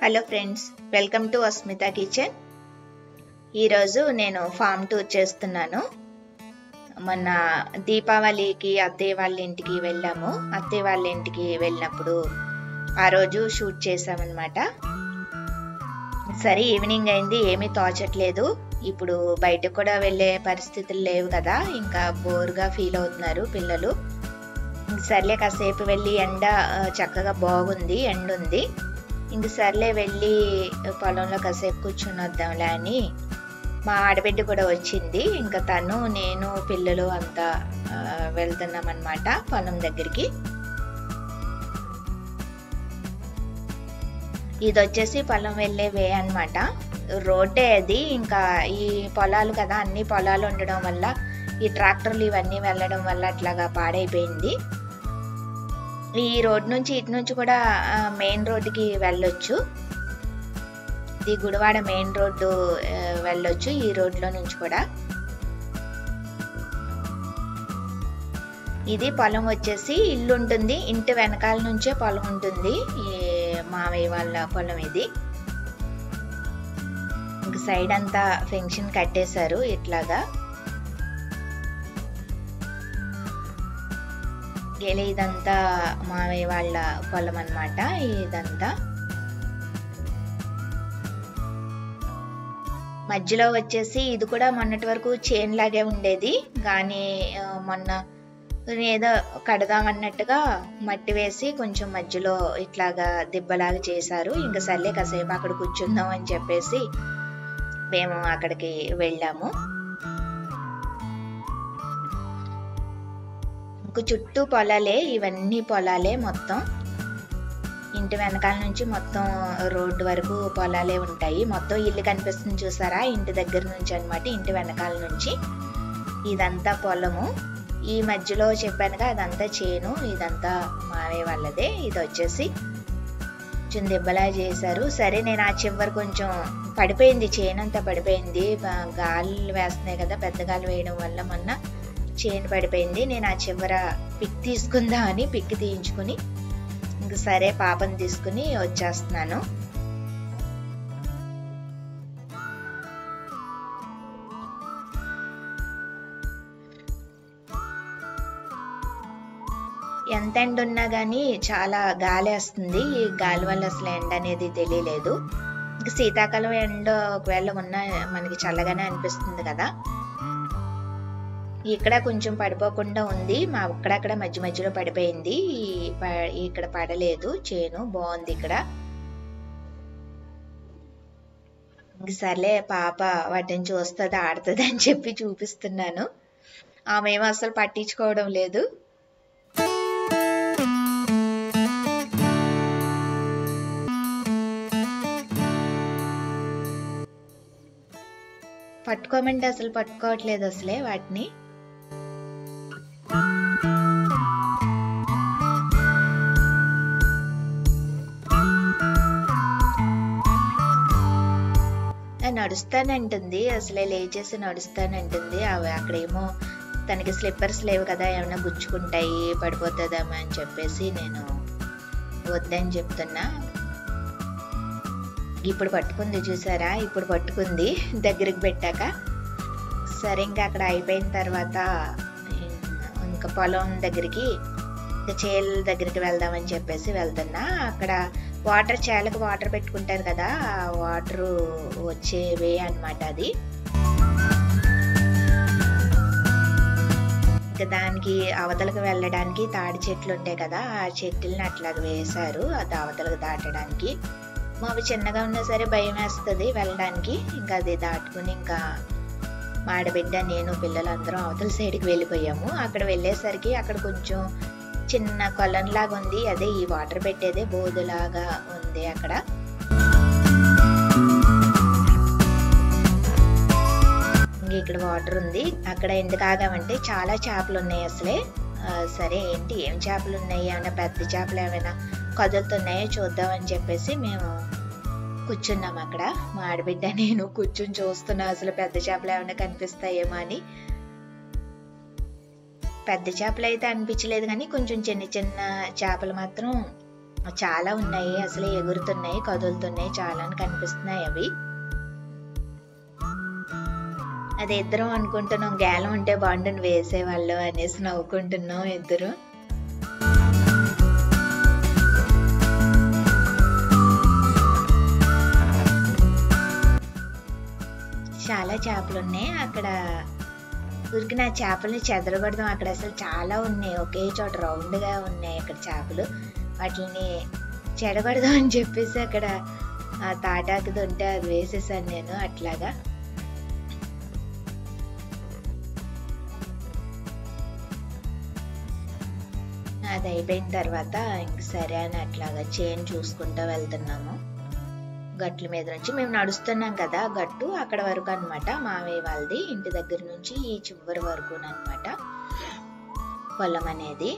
Hello friends, welcome to Asmita kitchen. ఈరోజు నేను form tour చేస్తున్నాను. మొన్న దీపావళికి అత్తయ్య వాళ్ళ ఇంటికి వెళ్ళాము. అత్తయ్య వాళ్ళ ఇంటికి వెళ్ళినప్పుడు ఆ రోజు షూట్ చేసామన్నమాట. సరే, ఈవినింగ్ అయింది, ఏమీ తోచట్లేదు. ఇప్పుడు బయటకు కూడా వెళ్ళే పరిస్థితులు లేవు కదా, ఇంకా బోర్గా ఫీల్ అవుతున్నారు పిల్లలు. సర్లే, కాసేపు వెళ్ళి ఎండ చక్కగా బాగుంది, ఎండ ఉంది. ఇంక సర్లే వెళ్ళి పొలంలో కాసేపు కూర్చుని వద్దాంలే అని మా ఆడబిడ్డ కూడా వచ్చింది. ఇంకా తను, నేను, పిల్లలు అంతా వెళ్తున్నాం అన్నమాట పొలం దగ్గరికి. ఇది వచ్చేసి పొలం వెళ్ళే వే అన్నమాట. రోడ్డే అది. ఇంకా ఈ పొలాలు కదా, అన్ని పొలాలు ఉండడం వల్ల ఈ ట్రాక్టర్లు ఇవన్నీ వెళ్ళడం వల్ల అట్లాగా పాడైపోయింది. ఈ రోడ్ నుంచి ఇటు నుంచి కూడా మెయిన్ రోడ్డుకి వెళ్ళొచ్చు. ఇది గుడివాడ మెయిన్ రోడ్డు వెళ్ళొచ్చు ఈ రోడ్లో నుంచి కూడా. ఇది పొలం వచ్చేసి ఇల్లు ఉంటుంది, ఇంటి వెనకాల నుంచే పొలం ఉంటుంది. ఈ మావయ్య వాళ్ళ పొలం ఇది. ఇంక సైడ్ అంతా ఫెన్షన్ కట్టేశారు ఇట్లాగా. ఇదంతా మావయ్య వాళ్ళ పొలం అన్నమాట. ఇదంతా మధ్యలో వచ్చేసి ఇది కూడా మొన్నటి వరకు చేన్ లాగే ఉండేది, కానీ మొన్న ఏదో కడదామన్నట్టుగా మట్టి వేసి కొంచెం మధ్యలో ఇట్లాగా దిబ్బలాగా చేశారు. ఇంకా సర్లే కాసేపు అక్కడ కూర్చుందాం అని చెప్పేసి మేము అక్కడికి వెళ్ళాము. చుట్టూ పొలాలే, ఇవన్నీ పొలాలే మొత్తం. ఇంటి వెనకాల నుంచి మొత్తం రోడ్డు వరకు పొలాలే ఉంటాయి. మొత్తం ఇల్లు కనిపిస్తుంది చూసారా, ఇంటి దగ్గర నుంచి అన్నమాట. ఇంటి వెనకాల నుంచి ఇదంతా పొలము. ఈ మధ్యలో చెప్పానుగా అదంతా చేను, ఇదంతా మావయ్య వాళ్ళదే. ఇది వచ్చేసి చుందెబ్బలా చేశారు. సరే, నేను ఆ చివరి కొంచెం పడిపోయింది, చేను అంతా పడిపోయింది. గాలి వేస్తున్నాయి కదా, పెద్ద గాలి వేయడం వల్ల మొన్న చేను పడిపోయింది. నేను ఆ చివర పిక్ తీసుకుందామని పిక్ తీయించుకుని ఇంక సరే పాపను తీసుకుని వచ్చేస్తున్నాను. ఎంత ఎండ ఉన్నా కానీ చాలా గాలి వస్తుంది. ఈ గాలి వల్ల అసలు ఎండ అనేది తెలియలేదు. ఇంక శీతాకాలం ఎండ ఒకవేళ ఉన్నా మనకి చల్లగానే అనిపిస్తుంది కదా. ఇక్కడ కొంచెం పడిపోకుండా ఉంది, మా అక్కడక్కడ మధ్య మధ్యలో పడిపోయింది. ఇక్కడ పడలేదు, చేను బాగుంది ఇక్కడ. సర్లే, పాప వాటిని చూస్తుంది, ఆడుతుంది అని చెప్పి చూపిస్తున్నాను. ఆమె ఏమో అసలు పట్టించుకోవడం లేదు. పట్టుకోమంటే అసలు పట్టుకోవట్లేదు అసలే వాటిని. నడుస్తానంటుంది, అసలే లేచేసి నడుస్తానంటుంది. అక్కడేమో తనకి స్లిప్పర్స్ లేవు కదా, ఏమైనా గుచ్చుకుంటాయి, పడిపోతుందేమో అని చెప్పేసి నేను వద్దని చెప్తున్నా. ఇప్పుడు పట్టుకుంది చూసారా, ఇప్పుడు పట్టుకుంది దగ్గరికి పెట్టాక. సరే, ఇంకా అక్కడ అయిపోయిన తర్వాత ఇంకా పొలం దగ్గరికి, ఇంకా చేల దగ్గరికి వెళ్దామని చెప్పేసి వెళ్తున్నా. అక్కడ వాటర్, చేలకు వాటర్ పెట్టుకుంటారు కదా, ఆ వాటర్ వచ్చే వే అన్నమాట అది. ఇంకా దానికి అవతలకు వెళ్ళడానికి తాడి చెట్లు ఉంటాయి కదా, ఆ చెట్లని అట్లాగ వేశారు అది అవతలకు దాటడానికి. మావి చిన్నగా ఉన్నా సరే భయం వేస్తుంది వెళ్ళడానికి. ఇంకా అది దాటుకుని ఇంకా మాడబిడ్డ, నేను, పిల్లలందరం అవతల సైడ్కి వెళ్ళిపోయాము. అక్కడ వెళ్ళేసరికి అక్కడ కొంచెం చిన్న కొలంలాగా ఉంది, అదే ఈ వాటర్ పెట్టేదే బోధులాగా ఉంది అక్కడ. ఇక్కడ వాటర్ ఉంది. అక్కడ ఎందుకు ఆగామంటే చాలా చేపలు ఉన్నాయి అసలే. సరే, ఏంటి ఏం చేపలు ఉన్నాయి, ఏమైనా పెద్ద చేపలు ఏమైనా కదులుతున్నాయో చూద్దామని చెప్పేసి మేము కూర్చున్నాం అక్కడ. మా ఆడబిడ్డ, నేను కూర్చుని చూస్తున్నా అసలు పెద్ద చేపలు ఏమైనా కనిపిస్తాయేమో అని. పెద్ద చేపలు అయితే అనిపించలేదు, కానీ కొంచెం చిన్న చిన్న చేపలు మాత్రం చాలా ఉన్నాయి, అసలే ఎగురుతున్నాయి, కదులుతున్నాయి, చాలా కనిపిస్తున్నాయి అవి. అది ఇద్దరం అనుకుంటున్నాం గేలం ఉంటే బాండుని వేసేవాళ్ళు అనేసి నవ్వుకుంటున్నాం ఇద్దరు. చాలా చేపలు ఉన్నాయి అక్కడ. ఊరికి నా చేపల్ని చెదరగొడదాం, అక్కడ అసలు చాలా ఉన్నాయి, ఒకే చోట రౌండ్గా ఉన్నాయి అక్కడ చేపలు. వాటిని చెడగొడదాం అని చెప్పేసి అక్కడ ఆ తాటాకుది ఉంటే అది వేసేసాను నేను. అట్లాగా అది అయిపోయిన తర్వాత ఇంక సరే అని అట్లాగా చైన్ చూసుకుంటూ వెళ్తున్నాము. గట్ల మీద నుంచి మేము నడుస్తున్నాం కదా, గట్టు అక్కడ వరకు అనమాట మావయ్య వాళ్ళది ఇంటి దగ్గర నుంచి ఈ చివరి వరకు అనమాట పొలం అనేది.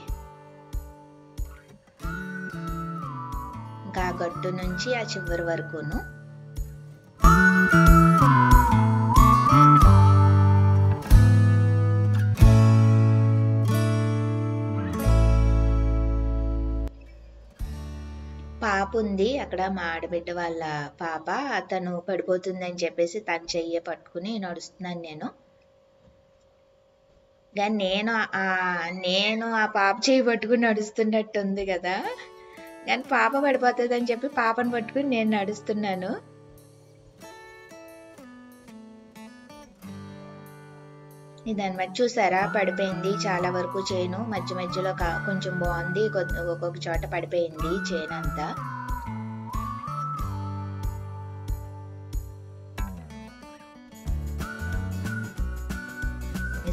ఇంకా గట్టు నుంచి ఆ చివరి వరకును. పాప ఉంది అక్కడ, మా ఆడబిడ్డ వాళ్ళ పాప. తను పడిపోతుందని చెప్పేసి తన చెయ్యి పట్టుకుని నడుస్తున్నాను నేను. కానీ నేను ఆ పాప చెయ్యి పట్టుకుని నడుస్తున్నట్టు ఉంది కదా, కానీ పాప పడిపోతుంది అని చెప్పి పాపను పట్టుకుని నేను నడుస్తున్నాను. ఇదన్నమాట, చూసారా పడిపోయింది చాలా వరకు చైను. మధ్య మధ్యలో కొంచెం బాగుంది, ఒక్కొక్క చోట పడిపోయింది చైన్ అంతా.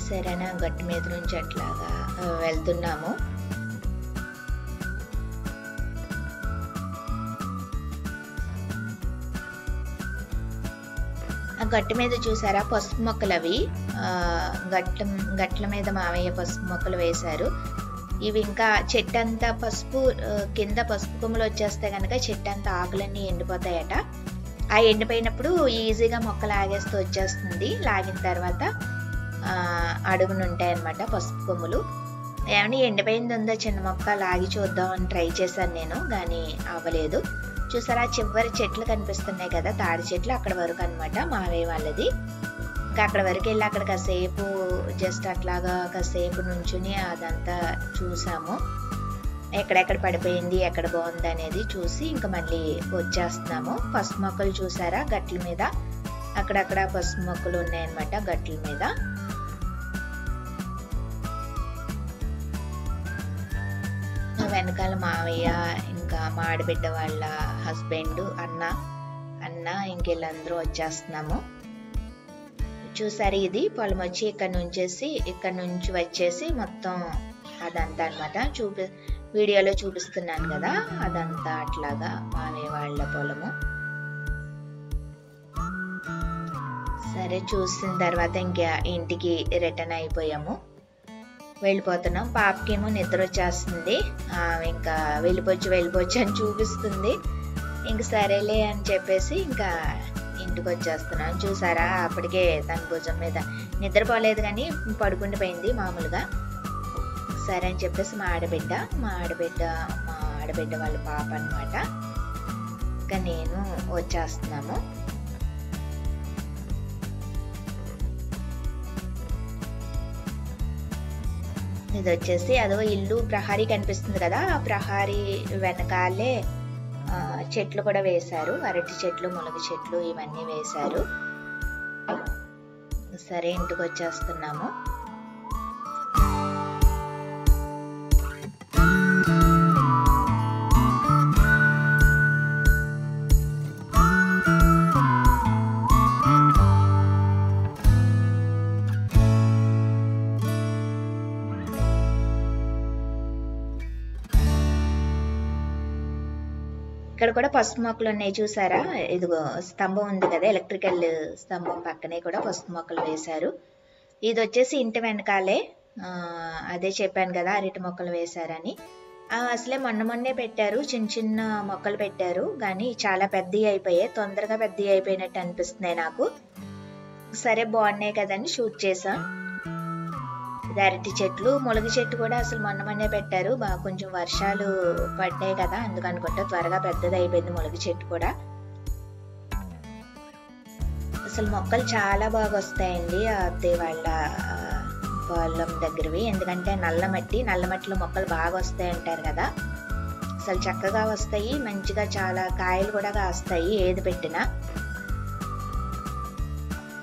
సరేనా గట్టు మీద నుంచి అట్లాగా వెళ్తున్నాము. ఆ గట్టు మీద చూసారా పసుపు మొక్కలు, అవి గట్ల మీద మావయ్య పసుపు మొక్కలు వేశారు. ఇవి ఇంకా చెట్టు అంతా పసుపు కింద పసుపు కొమ్మలు వచ్చేస్తే కనుక చెట్టు అంతా ఆకులన్నీ ఎండిపోతాయట. ఆ ఎండిపోయినప్పుడు ఈజీగా మొక్క లాగేస్తూ వచ్చేస్తుంది. లాగిన తర్వాత అడుగును ఉంటాయన్నమాట పసుపు కొమ్ములు. ఏమని ఎండిపోయింది ఉందో చిన్న మొక్క లాగి చూద్దామని ట్రై చేశాను నేను, కానీ అవ్వలేదు. చూసారా చివరి చెట్లు కనిపిస్తున్నాయి కదా, తాడి చెట్లు, అక్కడ వరకు అనమాట మావయ్య వాళ్ళది. ఇంకా అక్కడ వరకు వెళ్ళి అక్కడ కాసేపు జస్ట్ అట్లాగా కాసేపు నుంచుని అదంతా చూసాము. ఎక్కడెక్కడ పడిపోయింది, ఎక్కడ బాగుంది అనేది చూసి ఇంకా మళ్ళీ వచ్చేస్తున్నాము. పసుపు మొక్కలు చూసారా గట్ల మీద, అక్కడక్కడ పసుపు మొక్కలు ఉన్నాయన్నమాట గట్ల మీద. వెనకాల మావయ్య, ఇంకా మా ఆడబిడ్డ వాళ్ళ హస్బెండ్, అన్న ఇంకెళ్ళందరూ వచ్చేస్తున్నాము. చూసారు ఇది పొలం వచ్చి ఇక్కడ నుంచి వచ్చేసి మొత్తం అదంతా అనమాట వీడియోలో చూపిస్తున్నాను కదా, అదంతా అట్లాగా మావయ్య వాళ్ళ పొలము. సరే చూసిన తర్వాత ఇంకా ఇంటికి రిటర్న్ అయిపోయాము, వెళ్ళిపోతున్నాం. పాపకేమో నిద్ర వచ్చేస్తుంది, ఇంకా వెళ్ళిపోవచ్చు అని చూపిస్తుంది. ఇంక సరేలే అని చెప్పేసి ఇంకా ఇంటికి వచ్చేస్తున్నాను. చూసారా అప్పటికే తన భుజం మీద నిద్రపోలేదు కానీ పడుకుండిపోయింది మామూలుగా. సరే అని చెప్పేసి మా ఆడబిడ్డ వాళ్ళ పాప అనమాట. ఇంకా నేను వచ్చేస్తున్నాము. ఇది వచ్చేసి అదో ఇల్లు ప్రహారీ కనిపిస్తుంది కదా, ఆ ప్రహారీ వెనకాలే చెట్లు కూడా వేశారు, అరటి చెట్లు, మునగ చెట్లు ఇవన్నీ వేశారు. సరే ఇంటికి వచ్చేస్తున్నాము. ఇక్కడ కూడా పసుపు మొక్కలు ఉన్నాయి చూసారా, ఇదిగో స్తంభం ఉంది కదా, ఎలక్ట్రికల్ స్తంభం పక్కనే కూడా పసుపు మొక్కలు వేశారు. ఇది వచ్చేసి ఇంటి వెనకాలే, అదే చెప్పాను కదా అరటి మొక్కలు వేశారని. అసలే మొన్నే పెట్టారు, చిన్న చిన్న మొక్కలు పెట్టారు కానీ చాలా పెద్దవి అయిపోయాయి, తొందరగా పెద్దవి అయిపోయినట్టు అనిపిస్తున్నాయి నాకు. సరే బాగున్నాయి కదని షూట్ చేసాం. ఇది అరటి చెట్లు, ములగ చెట్టు కూడా అసలు మొన్నే పెట్టారు. బాగా కొంచెం వర్షాలు పడ్డాయి కదా, అందుకనుకుంటా త్వరగా పెద్దది అయిపోయింది ములగ చెట్టు కూడా. అసలు మొక్కలు చాలా బాగా వస్తాయండి అత్తయ్య వాళ్ళ పొలం దగ్గరవి. ఎందుకంటే నల్ల మట్టిలో మొక్కలు బాగా వస్తాయి అంటారు కదా. అసలు చక్కగా వస్తాయి, మంచిగా చాలా కాయలు కూడా కాస్తాయి ఏది పెట్టినా.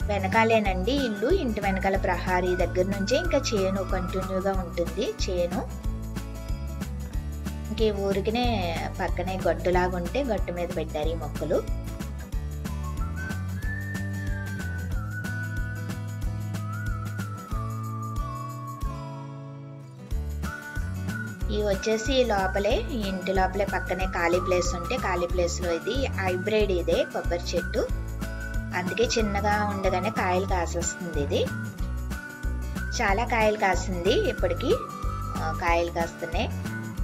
వెనకాలేనండి ఇల్లు. ఇంటి వెనకాల ప్రహారీ దగ్గర నుంచే ఇంకా చేను కంటిన్యూగా ఉంటుంది. చేను ఇంకే ఊరికినే పక్కనే గట్టులాగా ఉంటే గట్టు మీద పెట్టారు ఈ మొక్కలు. ఇవి వచ్చేసి లోపలే, ఇంటి లోపలే పక్కనే ఖాళీ ప్లేస్ ఉంటే ఖాళీ ప్లేస్లో ఇది హైబ్రిడ్, ఇదే కొబ్బరి చెట్టు. అందుకే చిన్నగా ఉండగానే కాయలు కాసేస్తుంది. ఇది చాలా కాయలు కాసింది, ఇప్పటికి కాయలు కాస్తున్నాయి.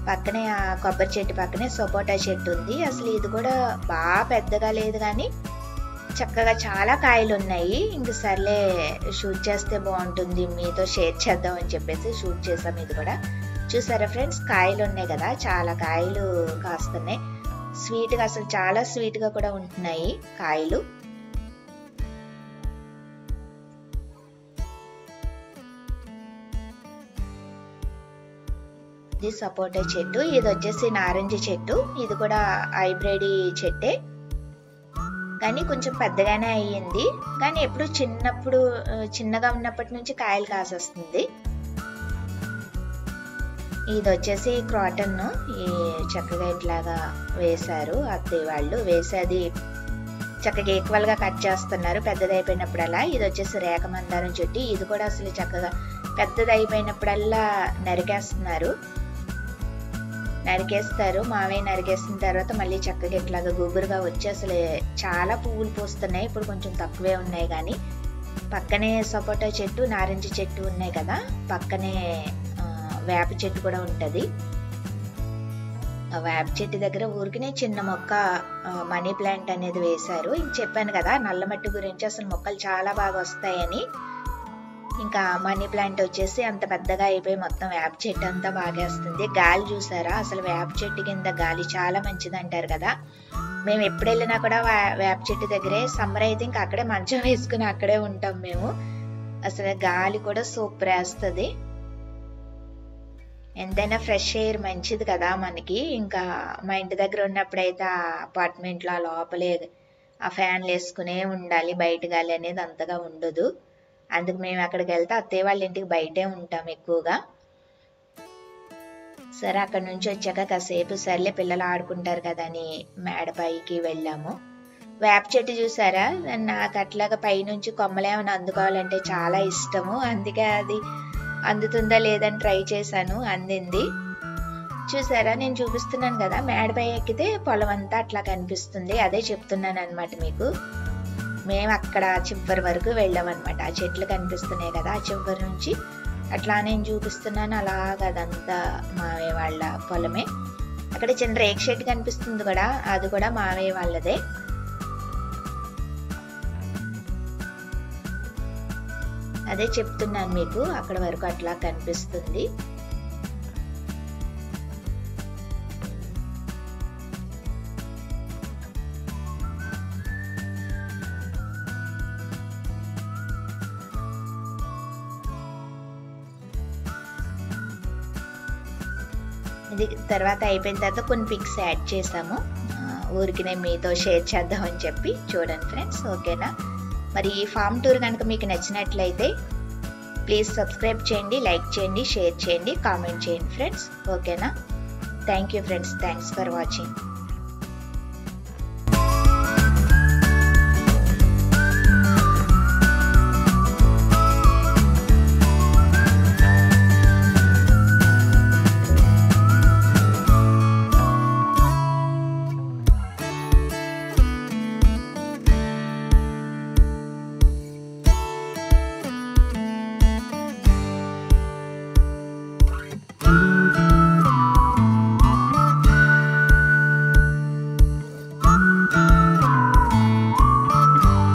పక్కనే ఆ కొబ్బరి చెట్టు పక్కనే సపోటా చెట్టు ఉంది. అసలు ఇది కూడా బాగా పెద్దగా లేదు కానీ చక్కగా చాలా కాయలు ఉన్నాయి. ఇంక సర్లే షూట్ చేస్తే బాగుంటుంది, మీతో షేర్ చేద్దాం అని చెప్పేసి షూట్ చేసాం. ఇది కూడా చూసారా ఫ్రెండ్స్, కాయలు ఉన్నాయి కదా, చాలా కాయలు కాస్తున్నాయి. స్వీట్గా, అసలు చాలా స్వీట్గా కూడా ఉంటున్నాయి కాయలు. ఇది సపోటా చెట్టు. ఇది వచ్చేసి నారింజ చెట్టు. ఇది కూడా హైబ్రిడ్ చెట్టే కానీ కొంచెం పెద్దగానే అయ్యింది. కానీ ఎప్పుడు చిన్నగా ఉన్నప్పటి నుంచి కాయలు కాసేస్తుంది. ఇది వచ్చేసి క్రాటన్. ఈ చక్కగా ఇట్లాగా వేశారు అత్తయ్య వాళ్ళు. వేసేది చక్కగా ఈక్వల్గా కట్ చేస్తున్నారు పెద్దదైపోయినప్పుడల్లా. ఇది వచ్చేసి రేఖ మందారం చెట్టు. ఇది కూడా అసలు చక్కగా పెద్దదైపోయినప్పుడల్లా నరికేస్తారు. మావయ్య నరికేసిన తర్వాత మళ్ళీ చక్కగా ఇట్లాగా గుబురుగా వచ్చి అసలు చాలా పువ్వులు పూస్తున్నాయి. ఇప్పుడు కొంచెం తక్కువే ఉన్నాయి కానీ పక్కనే సపోటా చెట్టు, నారింజ చెట్టు ఉన్నాయి కదా, పక్కనే వేప చెట్టు కూడా ఉంటుంది. ఆ వేప చెట్టు దగ్గర ఊరికినే చిన్న మొక్క మనీ ప్లాంట్ అనేది వేశారు. ఇంక చెప్పాను కదా నల్ల మట్టి గురించి, అసలు మొక్కలు చాలా బాగా వస్తాయని. ఇంకా మనీ ప్లాంట్ వచ్చేసి అంత పెద్దగా అయిపోయి మొత్తం వేప చెట్టు అంతా బాగేస్తుంది. గాలి చూసారా, అసలు వేప చెట్టు కింద గాలి చాలా మంచిది అంటారు కదా. మేము ఎప్పుడు వెళ్ళినా కూడా వేప చెట్టు దగ్గరే, సమ్మర్ అయితే ఇంకా అక్కడే మంచం వేసుకుని అక్కడే ఉంటాం మేము. అసలు గాలి కూడా సూపర్ వేస్తుంది. ఎంతైనా ఫ్రెష్ ఎయిర్ మంచిది కదా మనకి. ఇంకా మా ఇంటి దగ్గర ఉన్నప్పుడైతే ఆ అపార్ట్మెంట్లో ఆ లోపలే ఆ ఫ్యాన్లు వేసుకునే ఉండాలి, బయట గాలి అనేది అంతగా ఉండదు. అందుకు మేము అక్కడికి వెళ్తే అత్తయ్య వాళ్ళ ఇంటికి బయటే ఉంటాం ఎక్కువగా. సరే అక్కడ నుంచి వచ్చాక కాసేపు సర్లే పిల్లలు ఆడుకుంటారు కదా అని మేడపైకి వెళ్ళాము. వేప చెట్టు చూసారా, నాకు అట్లాగా పైనుంచి కొమ్మలేమైనా అందుకోవాలంటే చాలా ఇష్టము. అందుకే అది అందుతుందా లేదని ట్రై చేశాను, అందింది. చూసారా, నేను చూపిస్తున్నాను కదా, మేడపై ఎక్కితే పొలం అంతా అట్లా కనిపిస్తుంది. అదే చెప్తున్నాను అనమాట మీకు. మేము అక్కడ చివరి వరకు వెళ్ళామన్నమాట. ఆ చెట్లు కనిపిస్తున్నాయి కదా, ఆ చివరి నుంచి అట్లా నేను చూపిస్తున్నాను. అలాగ అదంతా మావయ్య వాళ్ళ పొలమే. అక్కడ చిన్న రేక్ షెడ్ కనిపిస్తుంది కూడా, అది కూడా మావయ్య వాళ్ళదే. అదే చెప్తున్నాను మీకు, అక్కడ వరకు అట్లా కనిపిస్తుంది. ఇది తర్వాత అయిపోయిన తర్వాత కొన్ని పిక్స్ యాడ్ చేసాము. ఊరికి నేను మీతో షేర్ చేద్దామని చెప్పి. చూడండి ఫ్రెండ్స్, ఓకేనా. మరి ఈ ఫామ్ టూర్ కనుక మీకు నచ్చినట్లయితే ప్లీజ్ సబ్స్క్రైబ్ చేయండి, లైక్ చేయండి, షేర్ చేయండి, కామెంట్ చేయండి ఫ్రెండ్స్, ఓకేనా. Thank you friends, thanks for watching.